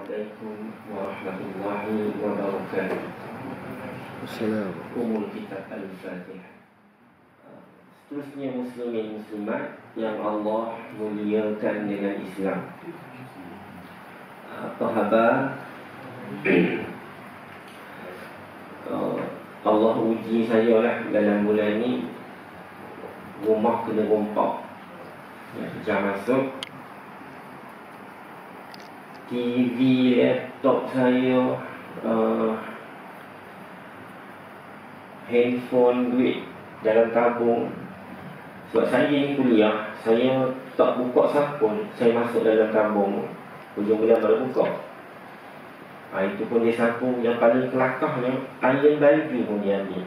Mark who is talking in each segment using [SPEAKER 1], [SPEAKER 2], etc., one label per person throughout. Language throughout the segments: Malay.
[SPEAKER 1] Assalamualaikum warahmatullahi wabarakatuh.
[SPEAKER 2] Assalamualaikum.
[SPEAKER 1] Umul Kitab Al-Fatihah. Seterusnya muslimin muslimat yang Allah muliakan dengan Islam. Apa khabar? Allah uji saya lah dalam bulan ni. Rumah kena rompak, jam masuk. TV, laptop saya, handphone, duit dalam tabung. Sebab saya ni kuliah, saya tak buka sabun, saya masuk dalam tabung. Hujung bulan baru buka. Itu pun dia sapu yang paling kelakahnya, iron baju pun dia ambil.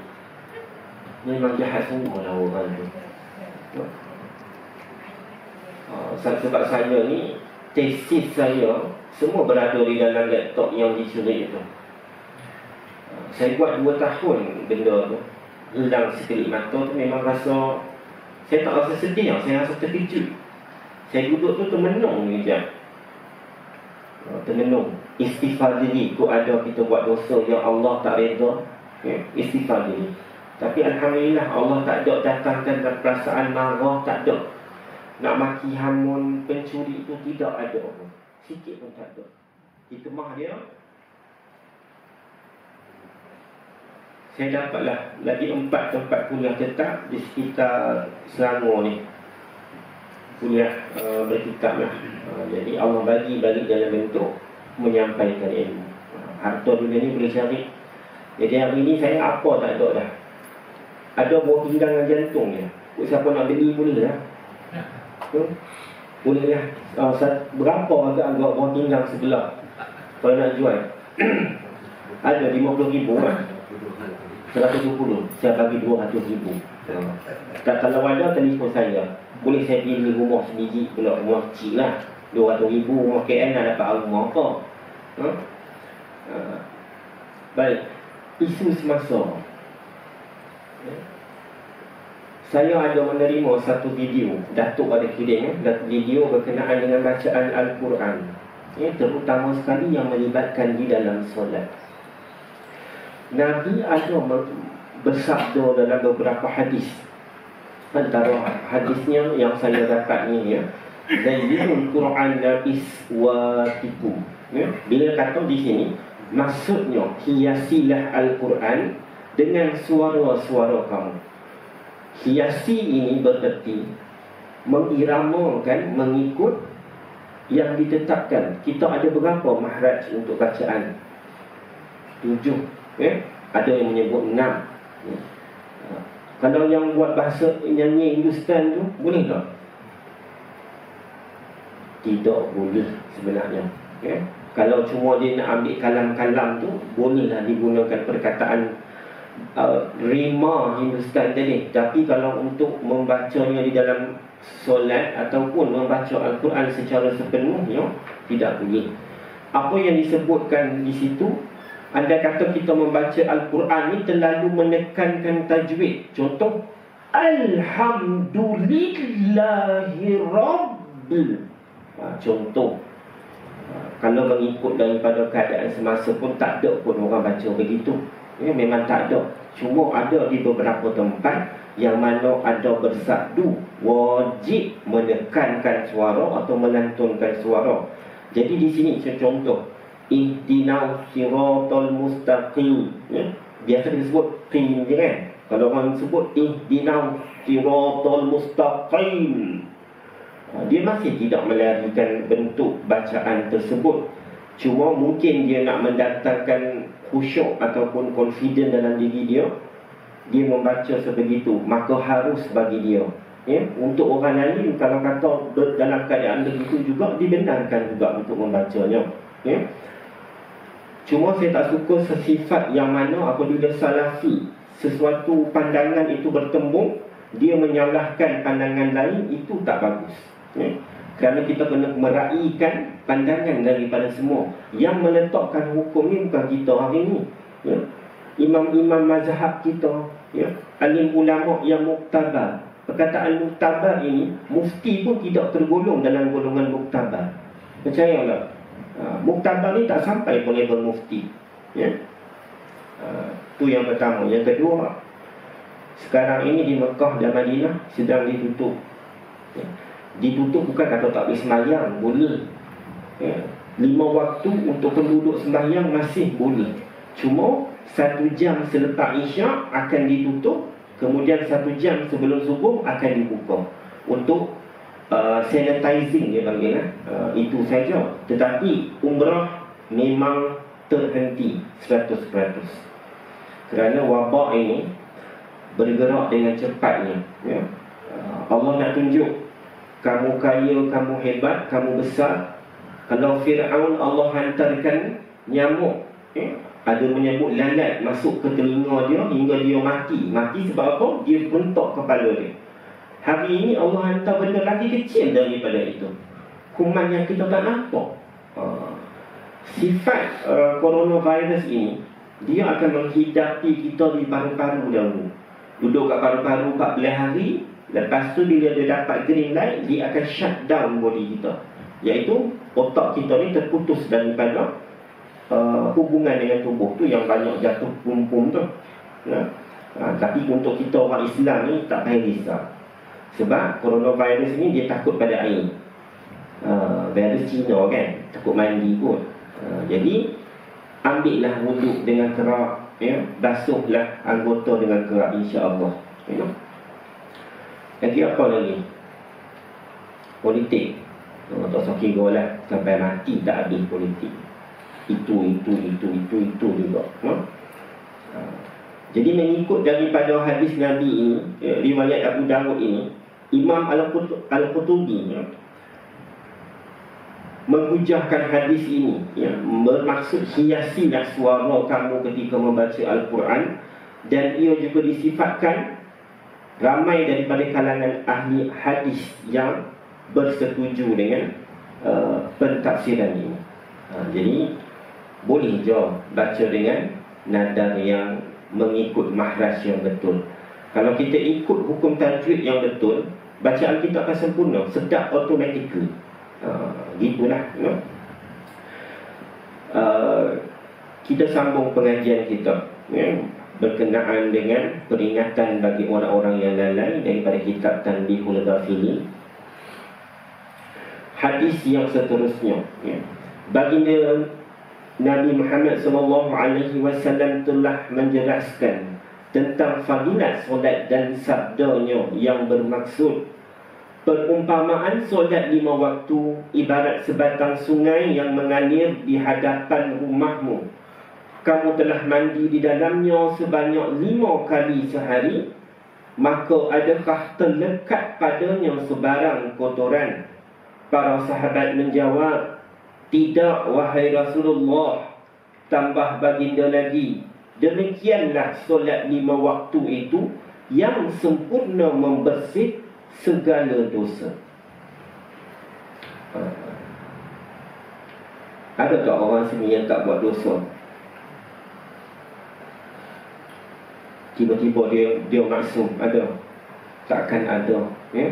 [SPEAKER 1] Memang jahat semua lah orang tu. Sebab saya ni, tesis saya semua berada di dalam laptop yang dicuri itu. Saya buat 2 tahun benda tu. Hilang sekelip mata tu memang rasa, saya tak rasa sedih, saya rasa terkejut. Saya duduk tu termenung sekejap. Termenung. Istighfar diri. Kok ada kita buat dosa yang Allah tak reda, istighfar diri. Tapi Alhamdulillah Allah tak ada datangkan perasaan marah, tak ada. Nak maki hamun pencuri itu tidak ada pun. Sikit pun tak ada. Di kemah dia, saya dapatlah lagi 4 tempat kuliah tetap di sekitar Selangor ni. Kuliah berkitab lah. Jadi Allah bagi dalam bentuk menyampaikan ilmu. Harta dunia ni boleh cari. Jadi hari ni saya apa tak ada dah. Ada buah pinggang dan jantung dia. Siapa nak beli boleh lah. Boleh lah. Berapa agak buah pinggang sebelah kalau nak jual? Ada 50,000 kan? 120. Saya bagi 200,000. Tak, kalau ada telefon saya, boleh saya pilih rumah sebiji pula, rumah kecil lah, 200,000. Rumah KL nak dapat rumah apa? Baik. Isu semasa, saya ada menerima satu video, Datuk ada kirim video berkenaan dengan bacaan Al-Quran, terutama sekali yang melibatkan di dalam solat. Nabi ada bersabda dalam beberapa hadis. Antara hadisnya yang saya dapat ni, Zayyinul Quran labis wa tiku. Bila kata di sini, maksudnya hiasilah Al-Quran dengan suara-suara kamu. Hiasi ini bererti mengiramakan, mengikut yang ditetapkan. Kita ada berapa mahraj untuk bacaan? 7. Ada yang menyebut 6. Kalau yang buat bahasa nyanyi Hindustan tu, boleh tak? Tidak boleh sebenarnya. Kalau cuma dia nak ambil kalam-kalam tu, bolehlah digunakan perkataan rima Hindustan tadi. Tapi kalau untuk membacanya di dalam solat ataupun membaca Al-Quran secara sepenuhnya, tidak boleh. Apa yang disebutkan di situ, anda kata kita membaca Al-Quran ni terlalu menekankan tajwid. Contoh, Alhamdulillahirabbil. Contoh, kalau mengikut daripada keadaan semasa pun tak ada pun orang baca begitu. Memang tak ada. Cuma ada di beberapa tempat yang mana ada bersabdu wajib menekankan suara atau melantunkan suara. Jadi di sini contoh, ihdinas siratal mustaqim. Biasa disebut qim je kan. Kalau orang sebut ihdinas siratal mustaqim, dia masih tidak melarikan bentuk bacaan tersebut. Cuma mungkin dia nak mendatangkan khusyuk ataupun confident dalam diri dia, dia membaca sebegitu, maka harus bagi dia. Untuk orang lain, kalau kata dalam keadaan begitu juga, dibenarkan juga untuk membacanya. Cuma saya tak suka sesifat yang mana apabila salafi, sesuatu pandangan itu bertembung, dia menyalahkan pandangan lain, itu tak bagus. Kerana kita kena meraihkan pandangan daripada semua. Yang meletakkan hukum ni bukan kita hari ni, imam-imam mazhab kita, alim ulama yang muktabar. Perkataan muktabar ini, mufti pun tidak tergolong dalam golongan muktabar. Percayalah, Muktabar ni tak sampai pun level mufti, ya. Tu yang pertama. Yang kedua, sekarang ini di Mekah dan Madinah sedang ditutup, ya. Ditutup bukan kata tak boleh sembahyang, boleh, ya. 5 waktu untuk penduduk sembahyang masih boleh. Cuma 1 jam selepas Isyak akan ditutup, kemudian 1 jam sebelum subuh akan dibuka untuk sanitizing dia panggil, itu saja. Tetapi umrah memang terhenti 100%, kerana wabak ini bergerak dengan cepatnya, ya. Allah nak tunjuk kamu kaya, kamu hebat, kamu besar. Kalau Fir'aun Allah hantarkan nyamuk, ya, ada menyebut lalat masuk ke telinga dia hingga dia mati. Mati sebab apa? Dia bentak kepala dia. Hari ini Allah hantar benda lagi kecil daripada itu, kuman yang kita tak nampak. Sifat coronavirus ini, dia akan menghidapi kita di paru-paru dahulu. Duduk kat paru-paru 14 hari. Lepas tu bila dia dapat green light, dia akan shut down body kita, iaitu otak kita ni terputus daripada hubungan dengan tubuh. Tu yang banyak jatuh pum-pum tu, ya. Tapi untuk kita orang Islam ni tak payah risau, sebab coronavirus ni dia takut pada air. Virus Cina kan, takut mandi pun. Jadi ambillah wuduk dengan kerak, ya. Basuhlah anggota dengan kerak, insya-Allah, ya. Lagi apa lagi? Politik. Tak usah kira lah, sampai mati tak habis politik. Itu juga, ya. Jadi mengikut daripada hadis Nabi ini, riwayat Abu Dawud ini, Imam Al-Qutubi, ya, menghujahkan hadis ini, ya, bermaksud hiasilah suara kamu ketika membaca Al-Quran. Dan ia juga disifatkan ramai daripada kalangan ahli hadis yang bersetuju dengan pentafsiran ini. Jadi boleh je baca dengan nadar yang mengikut makhraj yang betul. Kalau kita ikut hukum tajwid yang betul, bacaan kita akan sempurna, sedap automatically. Gitulah, you know? Kita sambung pengajian kita, ya, berkenaan dengan peringatan bagi orang-orang yang lalai daripada kitab Tanbihul Ghafilin. Hadis yang seterusnya, ya. Baginda Nabi Muhammad SAW telah menjelaskan tentang fadilat solat dan sabdanya yang bermaksud, perumpamaan solat 5 waktu ibarat sebatang sungai yang mengalir di hadapan rumahmu. Kamu telah mandi di dalamnya sebanyak 5 kali sehari, maka adakah terlekat padanya sebarang kotoran? Para sahabat menjawab, tidak wahai Rasulullah. Tambah baginda lagi, demikianlah solat 5 waktu itu yang sempurna membersih segala dosa. Ada tak orang sini yang tak buat dosa? Tiba-tiba dia maksum, ada? Takkan ada, ya?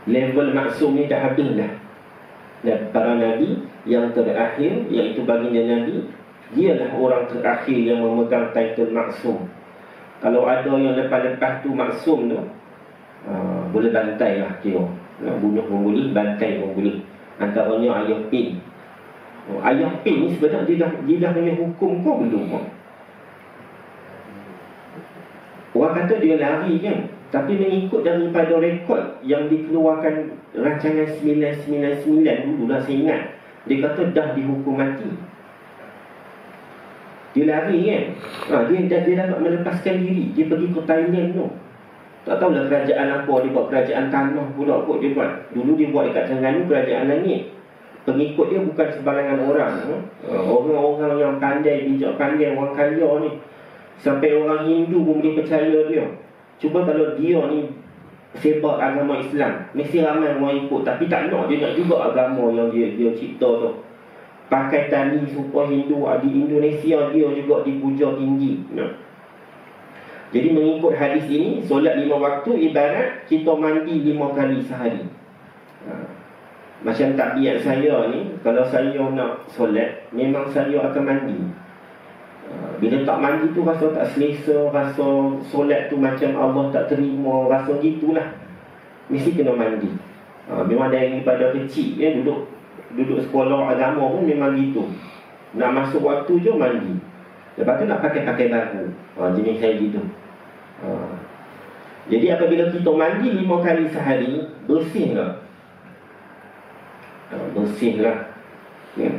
[SPEAKER 1] Level maksum ni dah habis dah. Dan para Nabi yang terakhir, iaitu baginda Nabi, dialah orang terakhir yang memegang title maksum. Kalau ada yang lepas-lepas tu maksum tu, boleh bantai lah kira. Bunuh pun boleh, bantai pun boleh. Antaranya ayah pin. Ayah pin ni sebenarnya dia dah punya hukum kau belum? Orang kata dia lari kan, tapi mengikut daripada rekod yang dikeluarkan rancangan 999 dulu lah saya ingat, dia kata dah dihukum mati. Dia lari kan, dia dapat melepaskan diri. Dia pergi ke Thailand tu. Tak tahulah kerajaan apa, dia buat kerajaan tanah pula kot dia buat. Dulu dia buat dekat Terengganu kerajaan langit. Pengikut dia bukan sebarangan orang, orang-orang yang pandai, bijak pandai, orang kaya ni. Sampai orang Hindu pun boleh percaya dia. Cuba kalau dia ni sebar agama Islam, mesti ramai orang ikut. Tapi tak nak, dia nak juga agama yang dia cipta tu. Pakai tali serupa Hindu. Di Indonesia dia juga dipuja tinggi, no? Jadi mengikut hadis ini, solat 5 waktu ibarat kita mandi 5 kali sehari. Macam tabiat saya ni, kalau saya nak solat, memang saya akan mandi. Bila tak mandi tu rasa tak selesa, rasa solat tu macam Allah tak terima, rasa gitulah. Mesti kena mandi. Memang daripada kecil ya, duduk sekolah agama pun memang gitu. Nak masuk waktu je mandi. Lepas tu nak pakai baru. Jenis saya gitu. Jadi apabila kita mandi 5 kali sehari, bersih tak? Bersih lah ya.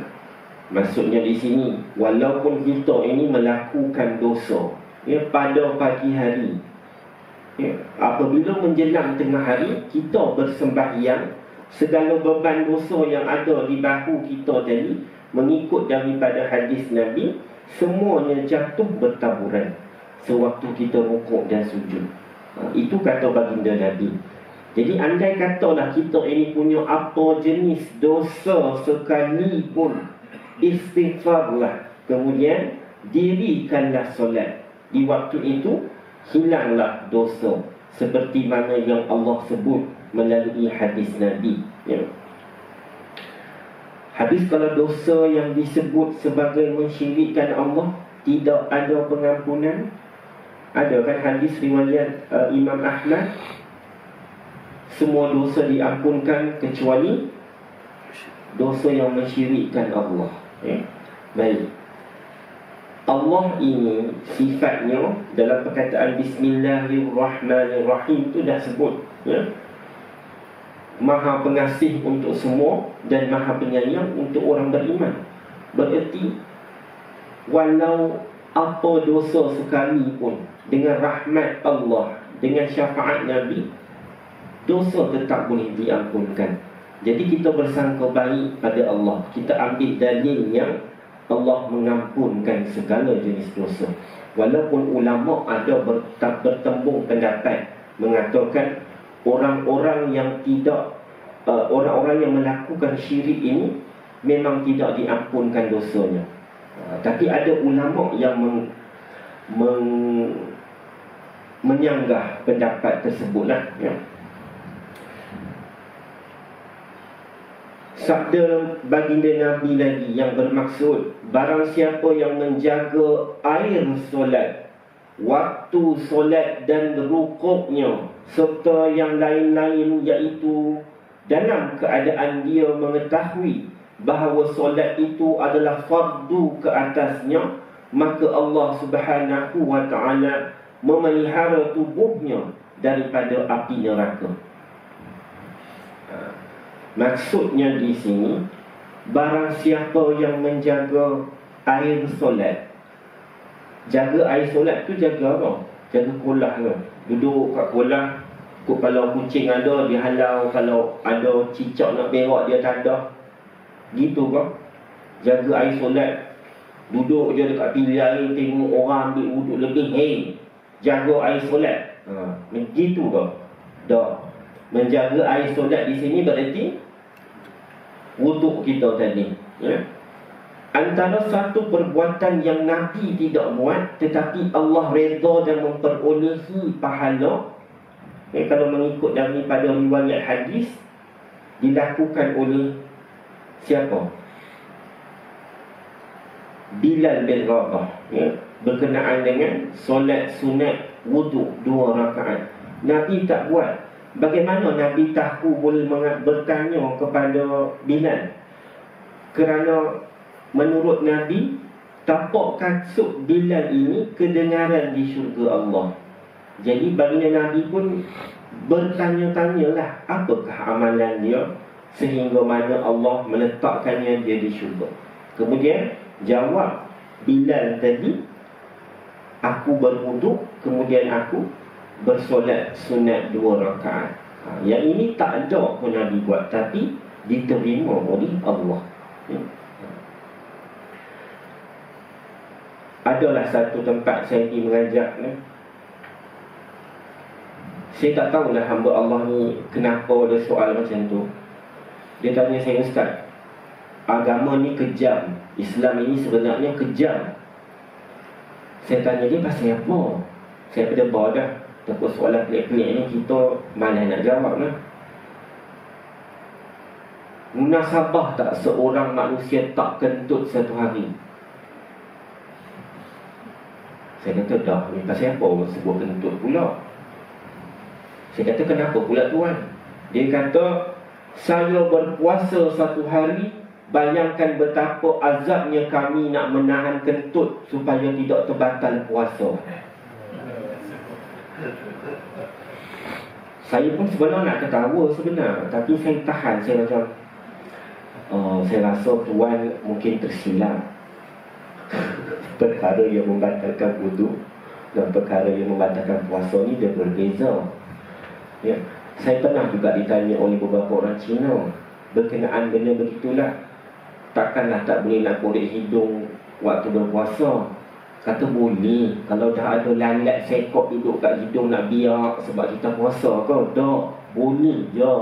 [SPEAKER 1] Maksudnya di sini, walaupun kita ini melakukan dosa ya, pada pagi hari ya, apabila menjelang tengah hari, kita bersembahyang, segala beban dosa yang ada di bahu kita tadi, mengikut daripada hadis Nabi, semuanya jatuh bertaburan sewaktu kita rukuk dan sujud. Itu kata baginda Nabi. Jadi andai katalah kita ini punya apa jenis dosa sekalipun, istighfarlah, kemudian dirikanlah solat. Di waktu itu hilanglah dosa, seperti mana yang Allah sebut melalui hadis Nabi ya. Habis kalau dosa yang disebut sebagai mensyirikkan Allah tidak ada pengampunan. Ada kan hadis riwayat Imam Ahmad, semua dosa diampunkan kecuali dosa yang mensyirikkan Allah ya. Baik, Allah ini sifatnya dalam perkataan Bismillahirrahmanirrahim itu dah sebut ya, Maha pengasih untuk semua dan Maha penyayang untuk orang beriman. Bererti walau apa dosa sekalipun, dengan rahmat Allah, dengan syafaat Nabi, dosa tetap boleh diampunkan. Jadi kita bersangka baik pada Allah, kita ambil dalil yang Allah mengampunkan segala jenis dosa. Walaupun ulama ada bertembung pendapat mengatakan orang-orang yang tidak orang-orang yang melakukan syirik ini memang tidak diampunkan dosanya. Tapi ada ulama yang menyanggah pendapat tersebutlah ya. Sabda baginda Nabi lagi yang bermaksud, barang siapa yang menjaga air solat, waktu solat dan rukuknya, serta yang lain-lain, iaitu dalam keadaan dia mengetahui bahawa solat itu adalah fardu ke atasnya, maka Allah Subhanahu wa ta'ala memelihara tubuhnya daripada api neraka. Maksudnya di sini, barang siapa yang menjaga air solat. Jaga air solat tu jaga apa? Jaga kolah ke? Duduk kat kolah, kalau kucing ada dihalau, kalau ada cicak nak berak dia tadah. Gitu ke? Jaga air solat, duduk je dekat pilihan air, tengok orang ambil wuduk lebih, jaga air solat. Begitu ke? Tak. Menjaga air solat di sini berarti wuduk kita tadi ya. Antara satu perbuatan yang Nabi tidak buat tetapi Allah redha dan memperolehi pahala ya, kalau mengikut daripada riwayat hadis, dilakukan oleh siapa? Bilal bin Rabah ya, berkenaan dengan solat sunat wuduk 2 rakaat. Nabi tak buat. Bagaimana Nabi tahu boleh bertanya kepada Bilal? Kerana menurut Nabi, tapak kasut Bilal ini kedengaran di syurga Allah. Jadi baginda Nabi pun bertanya-tanyalah apakah amalan dia sehingga mana Allah meletakkannya dia di syurga. Kemudian jawab Bilal tadi, aku berwuduk, kemudian aku bersolat sunat 2 rakaat. Yang ini tak ada pun Nabi buat, tapi diterima oleh Allah ya. Adalah satu tempat saya pergi mengajar ya. Saya tak tahulah hamba Allah ni kenapa ada soal macam tu. Dia tanya saya, Ustaz, agama ni kejam, Islam ini sebenarnya kejam. Saya tanya dia pasal apa? Saya berdebar dah. Takut soalan pelik-pelik ni kita malas nak jawab lah. Munasabah tak seorang manusia tak kentut satu hari? Saya kata dah, ni pasal apa orang sebut kentut pula? Saya kata kenapa pula tuan? Dia kata, saya berpuasa satu hari, bayangkan betapa azabnya kami nak menahan kentut supaya tidak terbatal puasa. Saya pun sebenarnya nak ketawa sebenar, tapi saya tahan. Saya macam saya rasa tuan mungkin tersilap. Perkara yang membatalkan wudu dan perkara yang membatalkan puasa ni dia berbeza. Ya, saya pernah juga ditanya oleh beberapa orang Cina berkenaan benda begitulah. Takkanlah tak boleh nak korek hidung waktu berpuasa? Kata boleh, kalau dah ada lalat sekop duduk kat hidung nak biar sebab kita puasa ke? Tak, boleh je.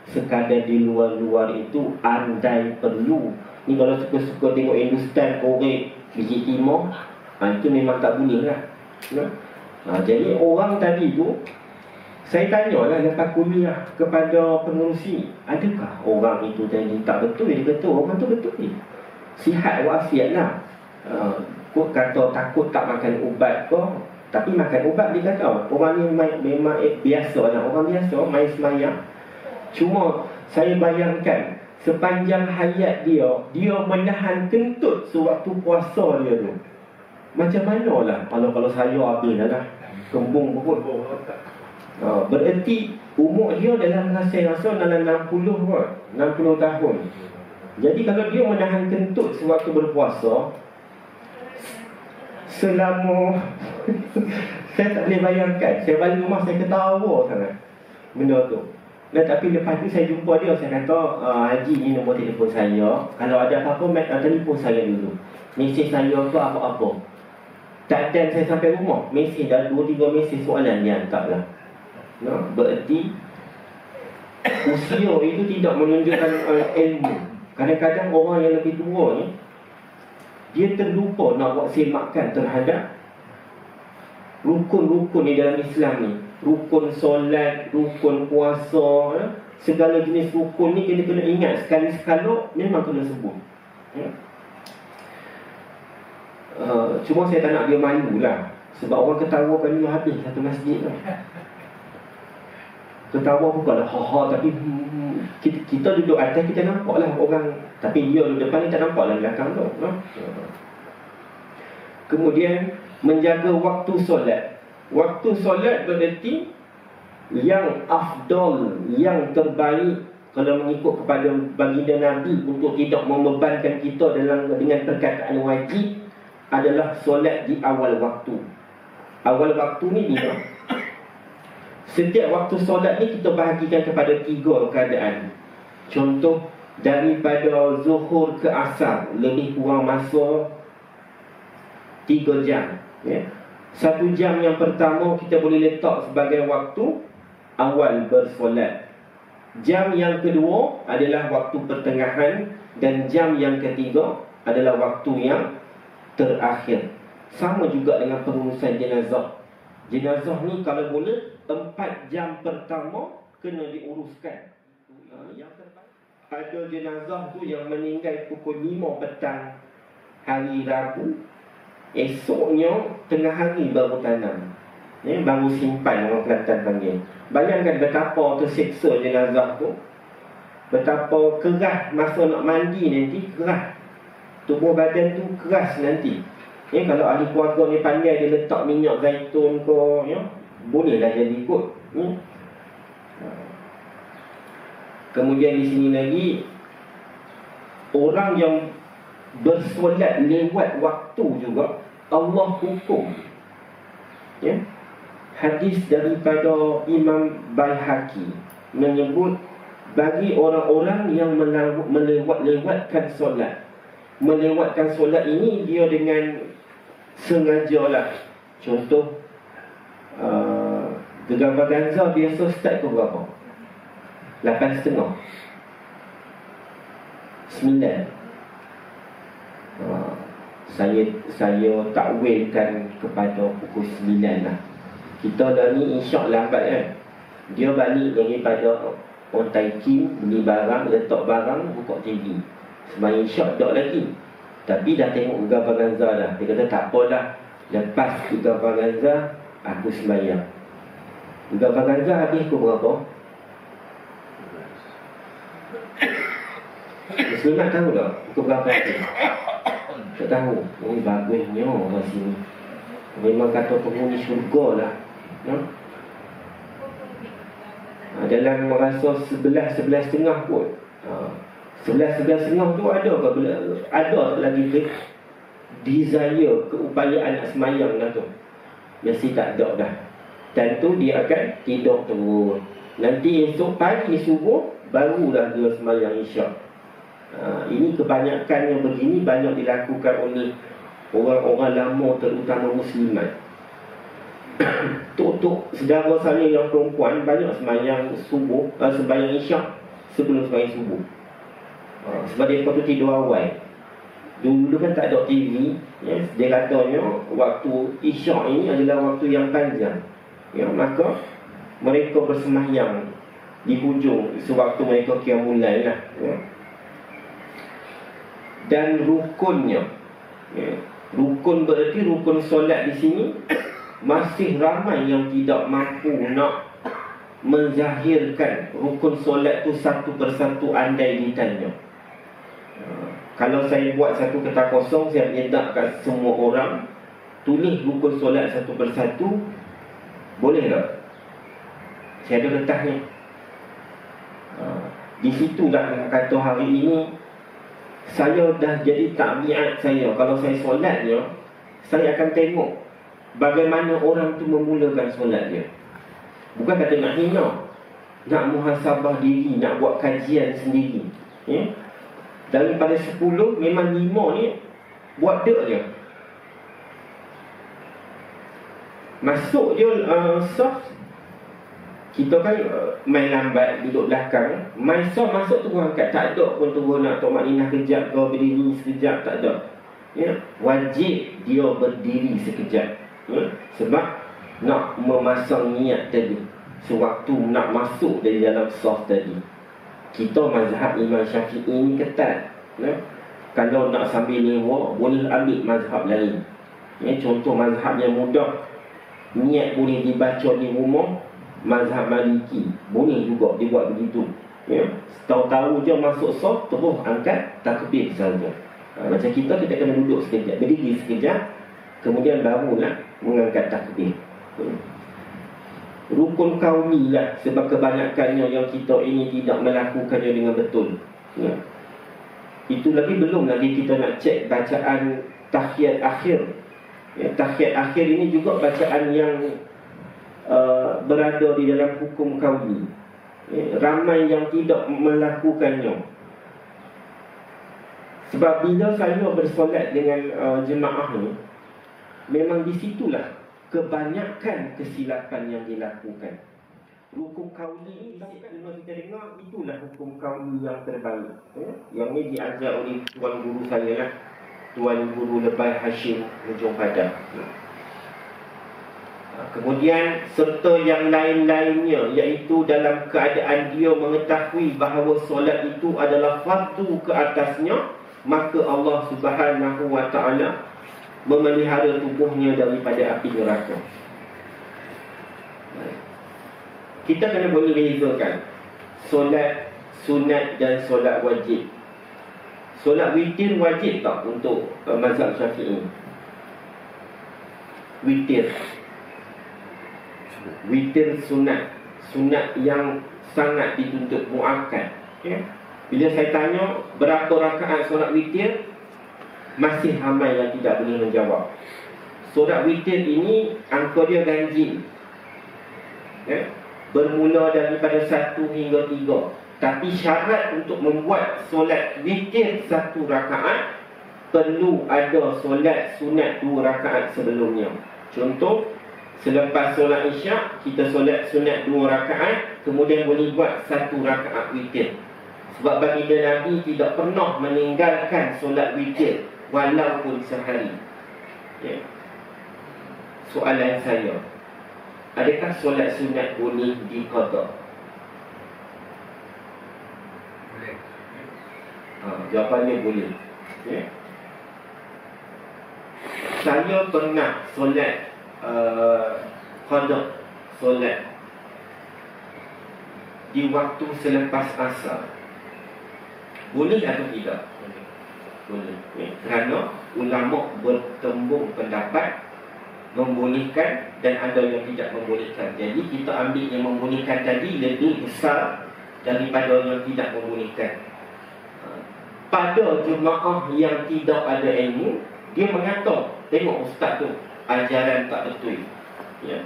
[SPEAKER 1] Sekadar di luar-luar itu andai perlu. Ni kalau suka-suka tengok Hindustan korek biji timur, itu memang tak boleh lah. Jadi orang tadi tu, saya tanyalah lepas kuliah kepada pengerusi, adakah orang itu tadi tak betul? Dia kata orang tu betul. Sihat walafiat lah. Kut kata takut tak makan ubat ke, tapi makan ubat dia kata orang ni memang biasa lah. Orang biasa main semayang. Cuma saya bayangkan sepanjang hayat dia menahan kentut sewaktu puasa dia tu. Macam mana lah kalau saya habis lah kembung pun. Bererti umur dia dalam rasa dalam 60 kot, 60 tahun. Jadi kalau dia menahan kentut sewaktu berpuasa selama saya tak boleh bayangkan. Saya balik rumah saya ketawa sangat benda tu. Dan tapi lepas tu saya jumpa dia, saya kata Haji, ni nombor telefon saya, kalau ada apa-apa telefon saya dulu, mesej saya ke apa-apa. Tak dan saya sampai rumah, mesej dah 2-3 mesej soalan dia hantar lah. Berarti usia itu tidak menunjukkan ilmu. Kadang-kadang orang yang lebih tua ni, dia terlupa nak buat semakan terhadap rukun-rukun di dalam Islam ni. Rukun solat, rukun puasa, segala jenis rukun ni kita kena ingat sekali-sekala, memang kena sebut. Cuma saya tak nak dia malu lah, sebab orang ketawakan dia habis satu masjid lah. Ketawa bukanlah ha-ha, tapi kita duduk atas kita nampak lah orang, tapi dia duduk depan ni tak nampak lah belakang tu. Kemudian menjaga waktu solat. Waktu solat berarti yang afdal, yang terbaik kalau mengikut kepada baginda Nabi untuk tidak membebankan kita dengan perkataan wajib adalah solat di awal waktu. Awal waktu ni dia, setiap waktu solat ni kita bahagikan kepada 3 keadaan. Contoh, daripada zuhur ke asar lebih kurang masa 3 jam, ya. 1 jam yang pertama kita boleh letak sebagai waktu awal bersolat. Jam yang kedua adalah waktu pertengahan, dan jam yang ketiga adalah waktu yang terakhir. Sama juga dengan pengurusan jenazah. Jenazah ni kalau boleh 4 jam pertama kena diuruskan. Yang terbaik, ada jenazah tu yang meninggal pukul 5 petang hari Rabu, esoknya tengah hari baru tanam, baru simpan, orang Kelantan panggil. Bayangkan betapa tersiksa jenazah tu, betapa keras masa nak mandi nanti, keras tubuh badan tu keras nanti. Kalau ahli keluarga ni pandai, dia letak minyak zaitun ke, bolehlah jadi ikut. Kemudian di sini lagi, orang yang bersolat lewat waktu juga Allah hukum. Hadis daripada Imam Baihaqi menyebut bagi orang-orang yang melewatkan solat. Melewatkan solat ini dia dengan sengajalah. Contoh, Gegar Vaganza biasa start ke berapa? 8.30, 9. Saya takwilkan kepada pukul 9 lah. Kita dah ni insya' lambat kan. Dia balik daripada on taikin, beli barang, letak barang, buka TV. Sembahyang isyak tak lagi. Tapi dah tengok gambar Gaza dah. Dia kata tak apalah, lepas gambar Gaza aku sembahyang. Gambar Gaza habis pukul berapa? Muslimat tahu tak pukul berapa tu? Tak tahu. Oh, bagusnya orang sini. Memang kata penghuni syurga lah. Dalam rasa 11-11.30 pun 11-11.30 tu ada ke? Ada lagi desire, keupayaan nak semayang dah tu. Mesti tak ada dah. Dan tu dia akan tidur terus. Nanti esok pagi subuh barulah dia semayang isyak. Ini kebanyakan yang begini banyak dilakukan oleh orang-orang lama, terutama muslimat. Tok-tok saudara saya yang perempuan banyak sembahyang subuh, sembahyang isyak sebelum sembahyang subuh. Sebab dia tu tidur awal. Dulu kan tak ada TV, ya. Dia katanya waktu isyak ini adalah waktu yang panjang, ya. Maka mereka bersembahyang di hujung sewaktu mereka qiyamul lail lah, ya. Dan rukunnya, ya. Rukun berarti rukun solat di sini masih ramai yang tidak mampu nak menzahirkan rukun solat tu satu persatu andai ditanya. Kalau saya buat satu kertas kosong, saya minta kat semua orang tulis rukun solat satu persatu, boleh tak? Saya ada kertas ni. Di situlah kata hari ini saya dah jadi tabiat saya. Kalau saya solatnya, saya akan tengok bagaimana orang tu memulakan solat dia. Bukan kata nak hina, nak muhasabah diri, nak buat kajian sendiri, ya? Daripada 10, memang 5 ni buat dek je. Masuk je soft. Kita kan main lambat, duduk belakang. Main soft masuk tu angkat. Tak ada pun turun nak Tok Makninah kejap, kau berdiri sekejap, tak ada, ya? Wajib dia berdiri sekejap, ya? Sebab nak memasang niat tadi, sewaktu nak masuk dari dalam soft tadi. Kita mazhab Imam Syafi'i ni ketat, ya? Kalau nak sambil lewa, boleh ambil mazhab lain, ya? Contoh mazhab yang mudah, niat boleh dibaca di rumah. Mazhab Maliki boleh juga dibuat begitu, ya? Tahu-tahu je masuk soft, terus angkat takbir saja. Macam kita kena duduk sekejap, berdiri sekejap, kemudian barulah mengangkat takbir. Rukun kaumi lah, sebab kebanyakannya yang kita ini tidak melakukannya dengan betul, ya. Itu lagi belum lagi kita nak cek bacaan tahiyat akhir, ya. Tahiyat akhir ini juga bacaan yang berada di dalam hukum kauli, ya. Ramai yang tidak melakukannya. Sebab bila saya bersolat dengan jemaah ni, memang di situlah kebanyakan kesilapan yang dilakukan. Hukum kauli ni, kalau kita dengar, itulah hukum kauli yang terbaik, ya? Yang ni diajar oleh tuan guru saya lah, Tuan Guru Lebay Hashim Hujung Padang. Kemudian serta yang lain-lainnya, iaitu dalam keadaan dia mengetahui bahawa solat itu adalah fardu ke atasnya, maka Allah Subhanahu wa ta'ala memelihara tubuhnya daripada api neraka. Kita kena boleh bezakan solat sunat dan solat wajib. Solat witir wajib tak untuk mazhab Syafi'i? Witir sunat, sunat yang sangat dituntut, muakkad, ya? Bila saya tanya berapa rakaat solat witir, masih ramai yang tidak boleh menjawab. Solat witir ini angka dia ganjil, ya? Bermula daripada 1 hingga 3. Tapi syarat untuk membuat solat witir 1 rakaat, perlu ada solat sunat 2 rakaat sebelumnya. Contoh, selepas solat isyak, kita solat sunat 2 rakaat, kemudian boleh buat 1 rakaat witir. Sebab baginda Nabi tidak pernah meninggalkan solat witir walaupun sehari, ya. Soalan saya, adakah solat sunat boleh diqada? Jawapannya boleh. Okay. Saya pernah solat qada, solat di waktu selepas asar. Boleh atau tidak? Boleh. Okay. Kerana ulama bertembung pendapat membolehkan dan ada yang tidak membolehkan. Jadi kita ambil yang membolehkan tadi lebih besar daripada yang tidak membolehkan. Pada jemaah yang tidak ada ilmu, dia mengata, tengok ustaz tu ajaran tak betul. Ya.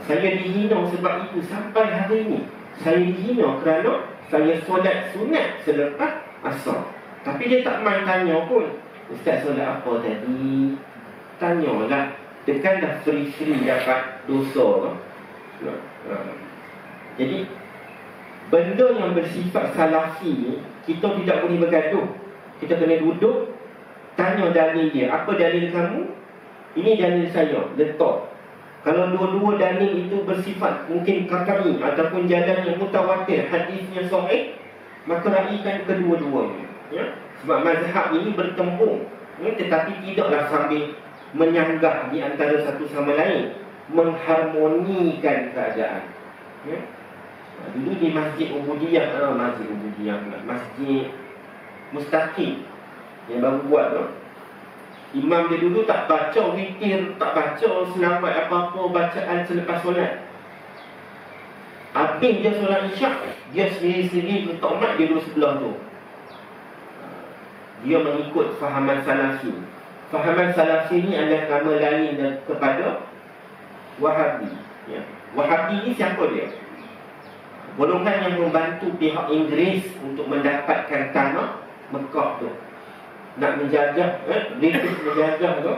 [SPEAKER 1] Saya dihina sebab itu sampai hari ini. Saya dihina kerana saya solat sunat selepas asar. Tapi dia tak main tanya pun, ustaz solat apa tadi? Tanyalah. Dia kan dah free-free dapat dosa. Jadi benda yang bersifat salafi, kita tidak boleh bergaduh. Kita kena duduk, tanya dalil dia. Apa dalil kamu? Ini dalil saya, letak. Kalau dua-dua dalil itu bersifat mungkin kakami ataupun jalan yang mutawatir, hadisnya sahih, maka raikan kedua-duanya. Ya? Sebab mazhab ini bertembung, ya? Tetapi tidaklah sambil menyanggah di antara satu sama lain, mengharmonikan keadaan. Ya? Dulu di Masjid Ubudiyah, Masjid Mustaqim yang baru buat tu, imam dia dulu tak baca witir, tak baca selawat apa-apa bacaan selepas solat. Habis dia solat isyak, dia sendiri-sendiri letak mat dia duduk sebelah tu. Dia mengikut fahaman salafi. Fahaman salafi ni adalah nama lain kepada Wahabi. Ya. Wahabi ni siapa dia? Golongan yang membantu pihak Inggeris untuk mendapatkan tanah Mekah tu. Nak menjajah, British menjajah tu.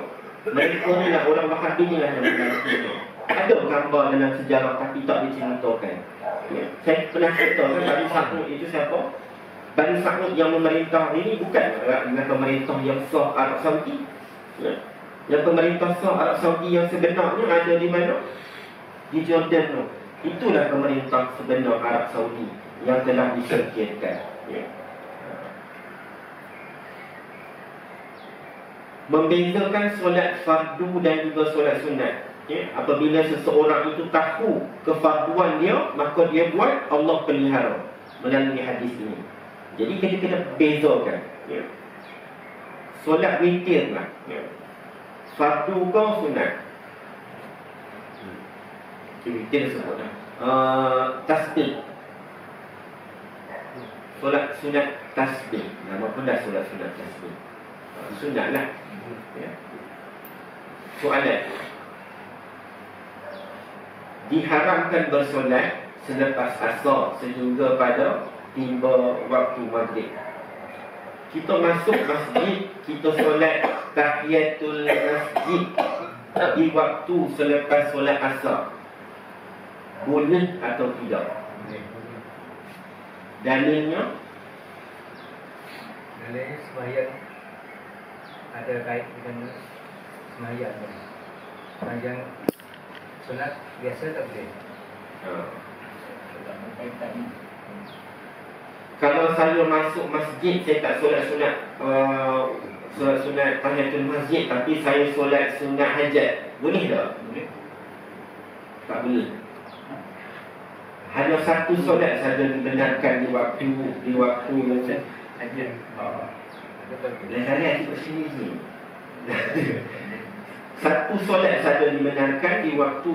[SPEAKER 1] Mereka ni lah, orang Wahabi ni lah yang membantu tu. Ada gambar dalam sejarah tapi tak diceritakan. Ya. Saya pernah ceritakan Bani Sa'ud itu siapa? Bani Sa'ud yang memerintah ini bukan dengan pemerintah yang sah Arab Saudi. Ya. Yang pemerintah sah Arab Saudi yang sebenarnya ada di mana? Di Jordan tu. Itulah pemerintah sebenar Arab Saudi yang telah disingkirkan. Ya. Membezakan solat fardu dan juga solat sunat. Ya. Apabila seseorang itu tahu kefarduan dia, maka dia buat, Allah pelihara melalui hadis ini. Jadi kita kena bezakan. Ya. Solat witir lah. Ya. Fardu ke sunat? Witir sebut lah. Tasbih. Solat sunat tasbih. Nama pun dah solat sunat tasbih. Sunat lah. Ya. Soalan. Diharamkan bersolat selepas asar sehingga pada tiba waktu maghrib. Kita masuk masjid, kita solat tahiyatul masjid di waktu selepas solat asar. Boleh atau tidak? Dalilnya?
[SPEAKER 3] Dalilnya sembahyang ada kait dengan sembahyang. Sembahyang solat biasa tak boleh.
[SPEAKER 1] Kalau saya masuk masjid, saya tak solat sunat solat sunat tahiyatul masjid, tapi saya solat sunat hajat, boleh tak? Boleh. Tak boleh. Hanya satu solat saja dibenarkan di waktu macam hajat. Lain kali aku kat sini. Satu solat saja dibenarkan di waktu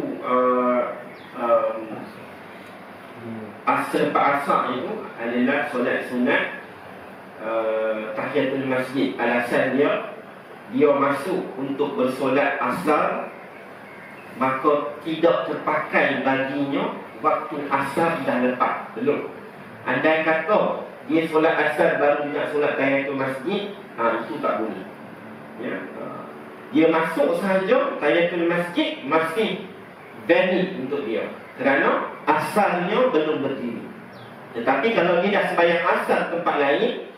[SPEAKER 1] selepas asar itu adalah solat sunat tahiyatul masjid. Alasan dia masuk untuk bersolat asar, maka tidak terpakai baginya waktu asar dah lepas. Belum. Andai kata dia solat asar baru nak solat tahiyatul masjid, itu tak boleh. Ya. Dia masuk sahaja tahiyatul masjid masih valid untuk dia, kerana asarnya belum berdiri. Tetapi kalau dia dah sembahyang asar tempat lain,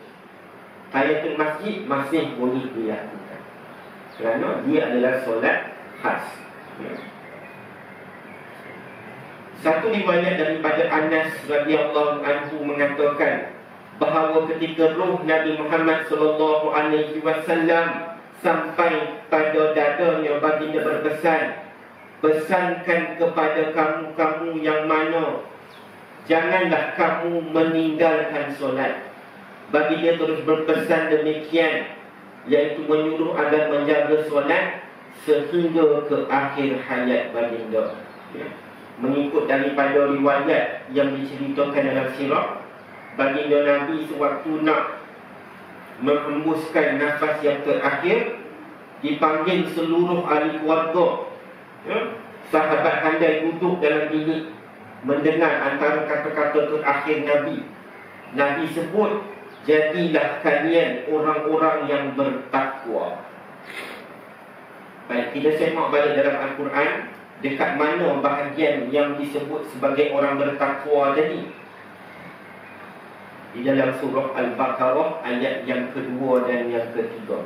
[SPEAKER 1] tahiyatul masjid masih boleh dilakukan, kerana dia adalah solat khas. Ya. Satu riwayat daripada Anas radhiyallahu anhu mengatakan, bahawa ketika roh Nabi Muhammad SAW sampai pada dadanya, baginda berpesan, pesankan kepada kamu-kamu yang mana janganlah kamu meninggalkan solat. Baginda terus berpesan demikian, iaitu menyuruh agar menjaga solat sehingga ke akhir hayat baginda. Mengikut daripada riwayat yang diceritakan dalam sirah, baginda Nabi sewaktu nak menghembuskan nafas yang terakhir, dipanggil seluruh ahli keluarga. Sahabat handai duduk dalam bilik mendengar antara kata-kata terakhir Nabi. Nabi sebut, jadilah kalian orang-orang yang bertakwa. Baik, kita semak balik dalam Al-Quran, dekat mana bahagian yang disebut sebagai orang bertakwa tadi. Di dalam surah Al-Baqarah ayat yang kedua dan yang ketiga.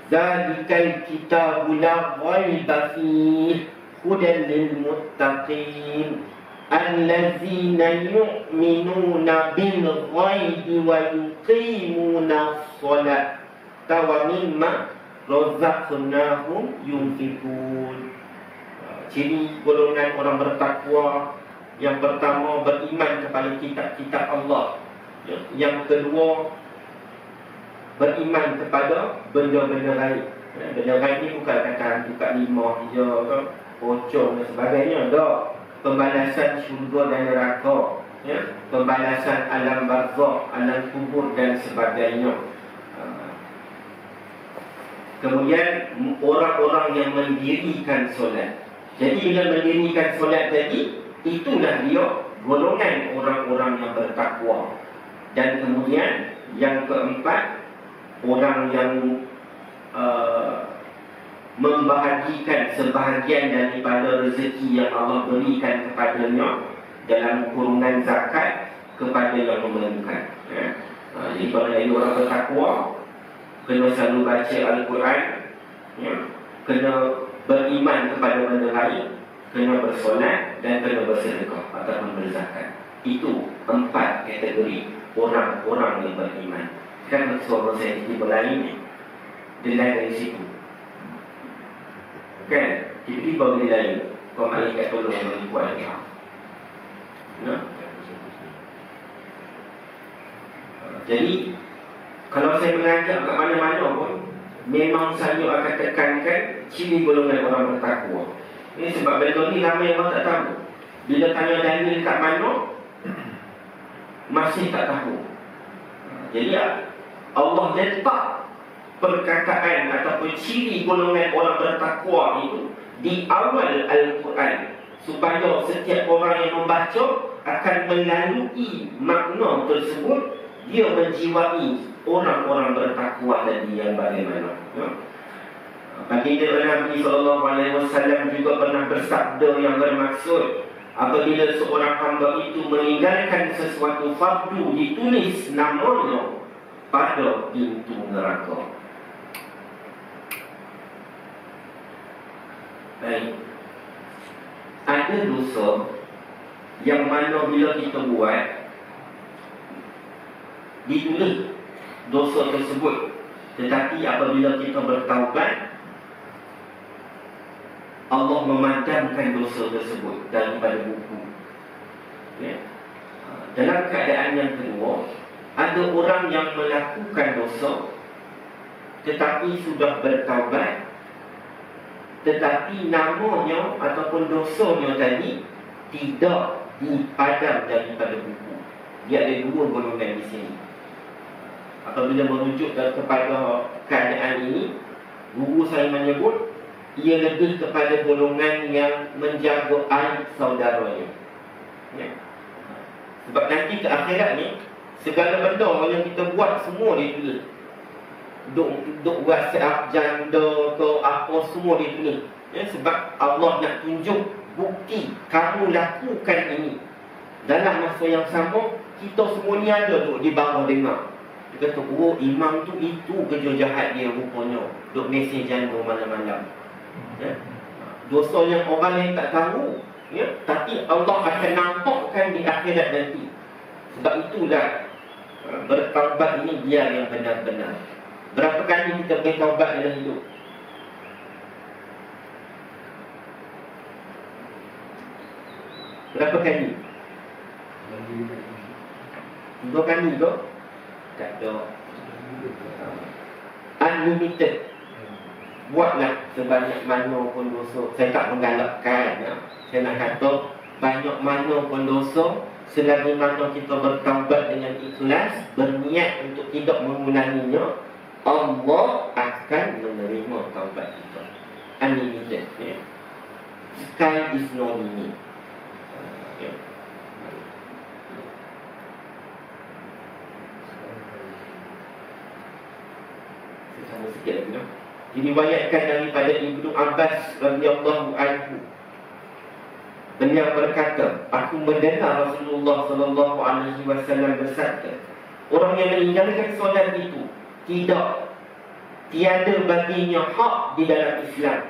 [SPEAKER 1] Zalikal kitabu la raiba fihi hudan lil muttaqin allazina yu'minuna bil ghaibi wa yuqimuna as-salata wa mimma razaqnahum yunfiqun. Ciri golongan orang bertakwa: yang pertama, beriman kepada kitab-kitab Allah. Yang kedua, beriman kepada benda-benda lain. Benda lain ni bukan kata buka lima je ke, pocong dan sebagainya. Tak. Pembalasan syurga dan neraka, pembalasan alam barzakh, alam kubur dan sebagainya. Kemudian orang-orang yang mendirikan solat. Jadi dengan mendirikan solat tadi, itulah dia golongan orang-orang yang bertakwa. Dan kemudian yang keempat, orang yang membahagikan sebahagian daripada rezeki yang Allah berikan kepadanya dalam kurungan zakat kepada yang memerlukan. Jadi kalau ada orang bertakwa, kena selalu baca Al-Quran, kena beriman kepada benda lain, kena bersolat dan kena bersedekah ataupun berzakat. Itu 4 kategori orang-orang yang beriman. Kan suara saya tiba lain ni, dia lain dari situ. Kan, tiba-tiba dia lain. Kau malaikat tolong bagi kuat dia. Jadi kalau saya mengajak ke mana-mana pun, memang saya akan tekankan ciri golongan orang bertakwa. Ini sebab benda ni ramai orang tak tahu. Bila tanya dalil kat mana, masih tak tahu. Jadi Allah letak perkataan ataupun ciri golongan orang bertakwa itu di awal Al-Quran, supaya setiap orang yang membaca akan melalui makna tersebut, dia menjiwai orang-orang bertakwa tadi yang bagaimana. Baginda Nabi SAW juga pernah bersabda yang bermaksud, apabila seorang hamba itu meninggalkan sesuatu fardu, ditulis namanya pada pintu neraka. Baik. Ada dosa yang mana bila kita buat, ditulis dosa tersebut, tetapi apabila kita bertaubat, Allah memadamkan dosa tersebut daripada buku. Dalam keadaan yang kedua, ada orang yang melakukan dosa tetapi sudah bertaubat, tetapi namanya ataupun dosanya tadi tidak dipadam daripada buku. Dia ada 2 golongan di sini. Apabila merujuk kepada keadaan ini, guru saya menyebut ia lebih kepada golongan yang menjaga aib saudaranya. Sebab nanti ke akhirat ni, segala benda yang kita buat semua ditulis. Duk WhatsApp janda ke apa, semua ditulis. Sebab Allah nak tunjuk bukti kamu lakukan ini. Dalam masa yang sama, kita semua ni ada duk di bawah dengar. Dia kata, oh imam tu itu kerja jahat dia rupanya, duk mesej janda malam-malam. Dosa yang orang lain tak tahu, tapi Allah akan nampakkan di akhirat nanti. Sebab itulah bertaubat ini dia yang benar-benar. Berapa kali kita bertaubat dalam hidup? Berapa kali? 2 kali tu? Tak ada. Unlimited. Buatlah sebanyak mana pun dosa. Saya tak menggalakkan ya. Saya nak kata banyak mana pun dosa, selagi mana kita bertaubat dengan ikhlas, berniat untuk tidak mengulanginya, Allah akan menerima taubat kita. Unlimited ya. Sky is no limit ya. Sama sikit lagi no? Diriwayatkan daripada Ibnu Abbas radhiyallahu anhu, beliau berkata, aku mendengar Rasulullah sallallahu alaihi wasallam bersabda, orang yang meninggalkan solat itu tiada baginya hak di dalam Islam,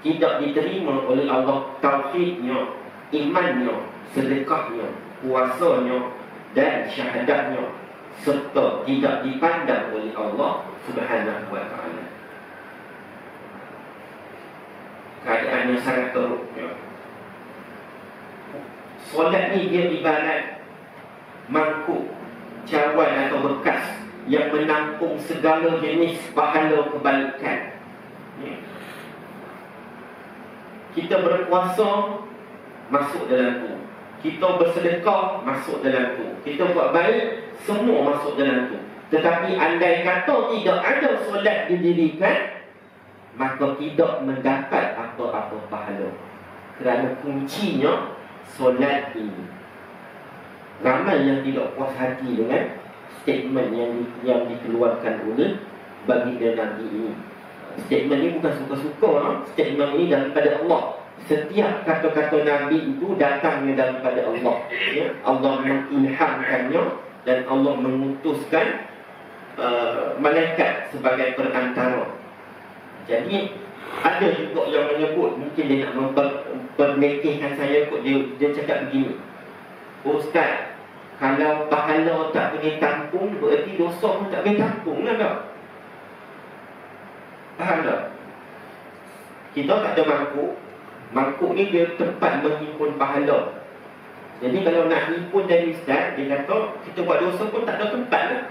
[SPEAKER 1] tidak diterima oleh Allah tauhidnya, imannya, sedekahnya, puasanya dan syahadatnya, serta tidak dipandang oleh Allah Subhanahu wa ta'ala. Keadaannya sangat teruk ya. Solat ni dia ibarat mangkuk cawan atau bekas yang menampung segala jenis pahala kebaikan ya. Kita berpuasa, masuk dalam tu. Kita bersedekah, masuk dalam tu. Kita buat baik, semua masuk dalam tu. Tetapi andai kata tidak ada solat didirikan, maka tidak mendapat apa-apa pahala. Kerana kuncinya solat ini. Ramai yang tidak puas hati dengan statement yang dikeluarkan oleh baginda Nabi ini. Statement ini bukan suka-suka, statement ini daripada Allah. Setiap kata-kata Nabi itu datangnya daripada Allah ya. Allah mengilhamkannya dan Allah mengutuskan malaikat sebagai perantara. Jadi ada juga yang menyebut, mungkin dia nak memperlekehkan saya kot, dia cakap begini, Ustaz, kalau pahala tak boleh tampung, berarti dosa pun tak boleh tampung lah tak? Faham tak? Kita tak ada mangkuk. Mangkuk ni dia tempat menghimpun pahala. Jadi kalau nak himpun dari Ustaz, dia kata kita buat dosa pun tak ada tempat lah.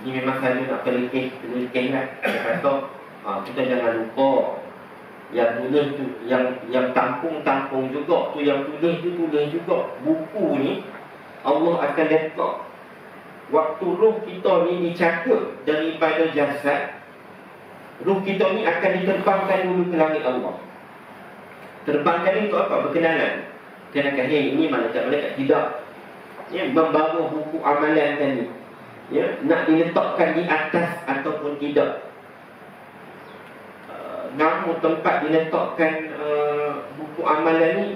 [SPEAKER 1] Ini memang saya nak pelekeh lah. Dia kata kita jangan lupa yang tulis tu, yang tampung juga tu, yang tulis tu tulis juga. Buku ni Allah akan letak waktu roh kita ni dicakap daripada jasad. Ruh kita ni akan diterbangkan dulu ke langit Allah. Terbangkan ni untuk apa? Berkenalan. Kenakan, ini malaikat-malaikat tidak ya, membawa buku amalan tadi ya, nak diletakkan di atas ataupun tidak. Nama tempat diletakkan buku amalan ni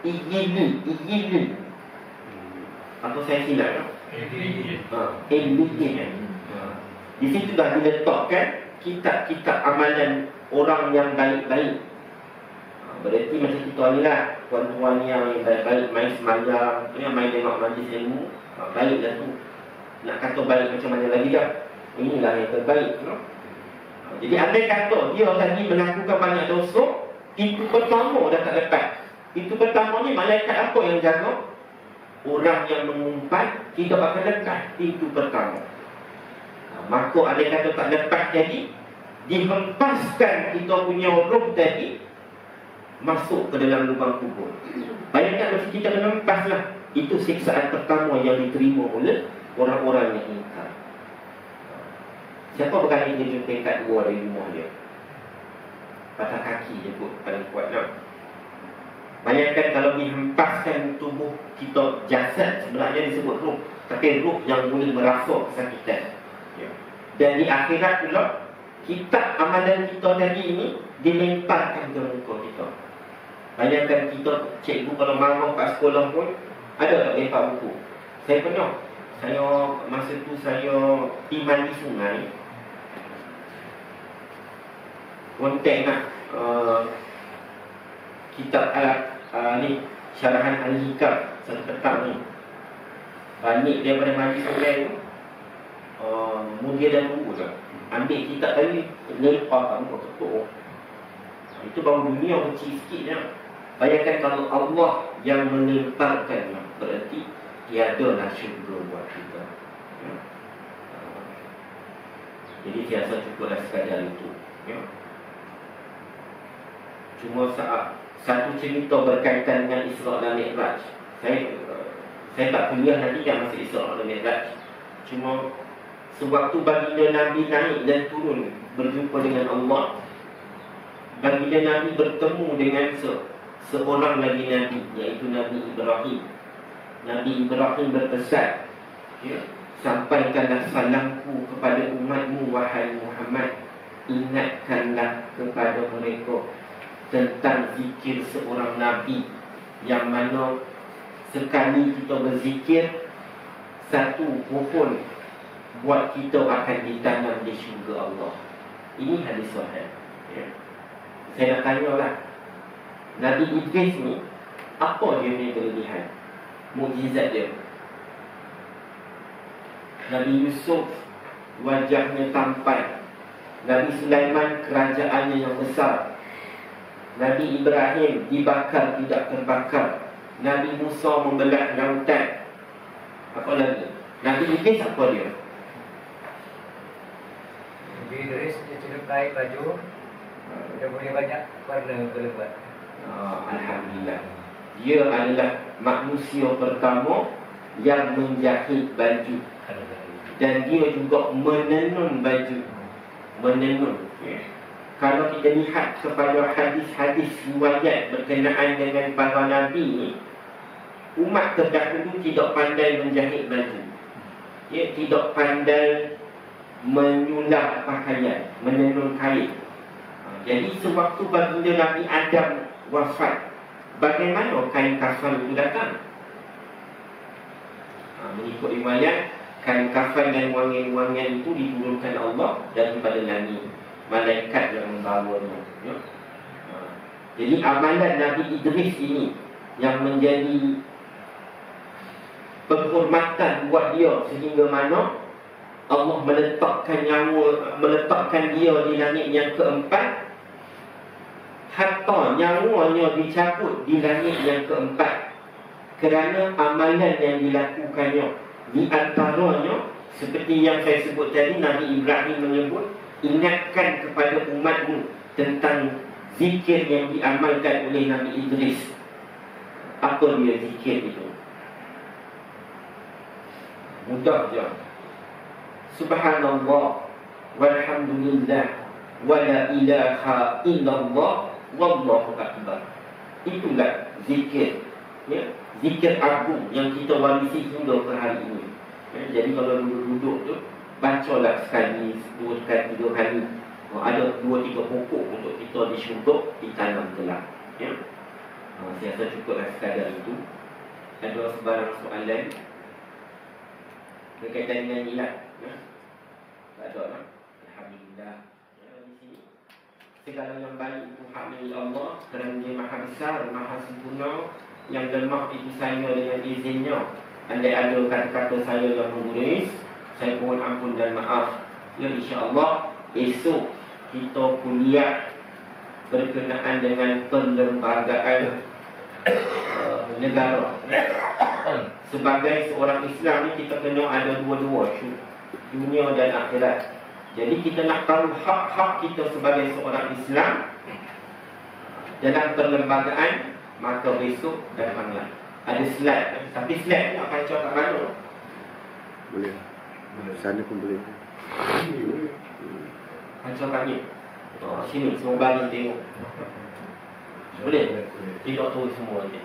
[SPEAKER 1] Iyili. Atau saya silap di situ dah diletakkan kitab-kitab amalan orang yang baik-baik. Berarti macam kita ni lah, tuan-tuan yang baik-baik, main semayang, main tengok majlis ilmu, baiklah tu. Nak kata baik macam mana lagi dah, inilah yang terbaik no? Jadi andai kata dia tadi melakukan banyak dosa, itu pertama dah tak lepas. Itu pertama ni malaikat apa yang jaga? Orang yang mengumpat tidak akan lepas. Itu pertama. Maka andai kata tak lepas jadi, dihempaskan kita punya roh tadi masuk ke dalam lubang kubur. Bayangkan mesti kita kena lepas lah. Itu siksaan pertama yang diterima oleh orang-orang yang ingkar. Siapa berkali dia jumpa kat luar dari rumah dia? Patah kaki je kot paling kuat lah. Bayangkan kalau dihempaskan tubuh kita, jasad sebenarnya disebut roh, tapi roh yang boleh merasa kesakitan ya. Dan di akhirat pula, kitab amalan kita tadi ini dilemparkan ke muka kita. Bayangkan kita, cikgu kalau marah kat sekolah pun ada tak lempar buku? Saya pernah. Masa tu saya pergi mandi sungai, kontak nak kitab ni syarahan Al-Hikam satu petang ni. Banyak daripada majlis orang tu mulia dan guru tu ambil kitab tadi lempar kat muka ketuk. Itu baru dunia kecil sikit je. Bayangkan kalau Allah yang melemparkan, berarti tiadalah syurga buat kita. Jadi saya rasa cukuplah sekadar itu. Cuma satu cerita berkaitan dengan Isra' dan Mi'raj. Saya tak kuliah nanti yang masih Isra' dan Mi'raj. Cuma sewaktu baginda Nabi naik dan turun berjumpa dengan Allah, baginda Nabi bertemu dengan seorang lagi Nabi, iaitu Nabi Ibrahim. Nabi Ibrahim berpesan, sampaikanlah salamku kepada umatmu wahai Muhammad. Ingatkanlah kepada mereka tentang zikir seorang Nabi, yang mana sekali kita berzikir, satu pohon buat kita akan ditanam di syurga Allah. Ini hadis sahih. Saya nak tanyalah, Nabi Idris ni apa dia punya kelebihan, mukjizat dia? Nabi Yusuf wajahnya tampan, Nabi Sulaiman kerajaannya yang besar, Nabi Ibrahim dibakar tidak terbakar, Nabi Musa membelah lautan. Apa lagi? Nabi Idris apa dia?
[SPEAKER 3] Nabi Idris dia celukai baju, dia boleh banyak warna berlebat.
[SPEAKER 1] Alhamdulillah, dia adalah manusia pertama yang menjahit baju, dan dia juga menenun baju. Menenun. Kalau kita lihat kepada hadis-hadis riwayat berkenaan dengan para nabi ni, umat terdahulu tidak pandai menjahit baju, tidak pandai menyulam pakaian, menenun kain. Jadi sewaktu baginda Nabi Adam wafat, bagaimana kain kafan itu datang? Mengikut riwayat, kain kafan dan wangian-wangian itu diturunkan Allah daripada langit, malaikat yang membawanya. Jadi amalan Nabi Idris ini yang menjadi penghormatan buat dia, sehingga mana Allah meletakkan dia di langit yang keempat, hatta nyawanya dicabut di langit yang keempat, kerana amalan yang dilakukannya. Di antaranya, seperti yang saya sebut tadi, Nabi Ibrahim menyebut, ingatkan kepada umatmu tentang zikir yang diamalkan oleh Nabi Idris. Apa dia zikir itu? Mudah je. Subhanallah walhamdulillah wala ilaha illallah wallahu akbar. Itulah zikir, zikir agung yang kita warisi hingga ke hari ini. Jadi kalau duduk-duduk tu, bacalah sekali, dua kali, tiga kali. Ada 2-3 pokok untuk kita disyurga, ditanam kelak. Saya rasa cukuplah sekadar itu. Ada sebarang soalan berkaitan dengan ilat? Tak ada lah. Alhamdulillah. Di sini segala yang baik itu hak milik Allah, kerana Dia Maha Besar, Maha Sempurna. Yang lemah itu saya dengan izinnya. Andai ada kata-kata saya yang mengguris, saya mohon ampun dan maaf. InsyaAllah esok kita kuliah berkenaan dengan perlembagaan negara. Sebagai seorang Islam ni, kita kena ada dua-dua, dunia dan akhirat. Jadi kita nak tahu hak-hak kita sebagai seorang Islam dalam perlembagaan, maka besok datanglah. Ada slide, tapi slide nak baca kat mana?
[SPEAKER 2] Boleh. Sana pun boleh.
[SPEAKER 1] Baca kat ni. Sini semua bagi tengok. Boleh? Tidak tahu semua ni.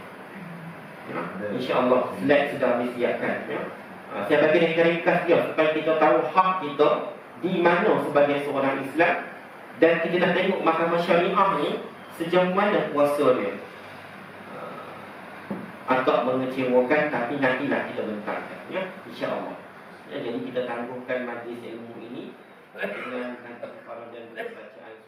[SPEAKER 1] InsyaAllah slide sudah disiapkan. Saya bagi ringkas dia supaya kita tahu hak kita di mana sebagai seorang Islam. Dan kita nak tengok mahkamah syariah ni sejauh mana kuasa dia. Agak mengecewakan, tapi nantilah kita bentangkan, InsyaAllah. Jadi kita tangguhkan majlis ilmu ini dengan nanti kepada dan bacaan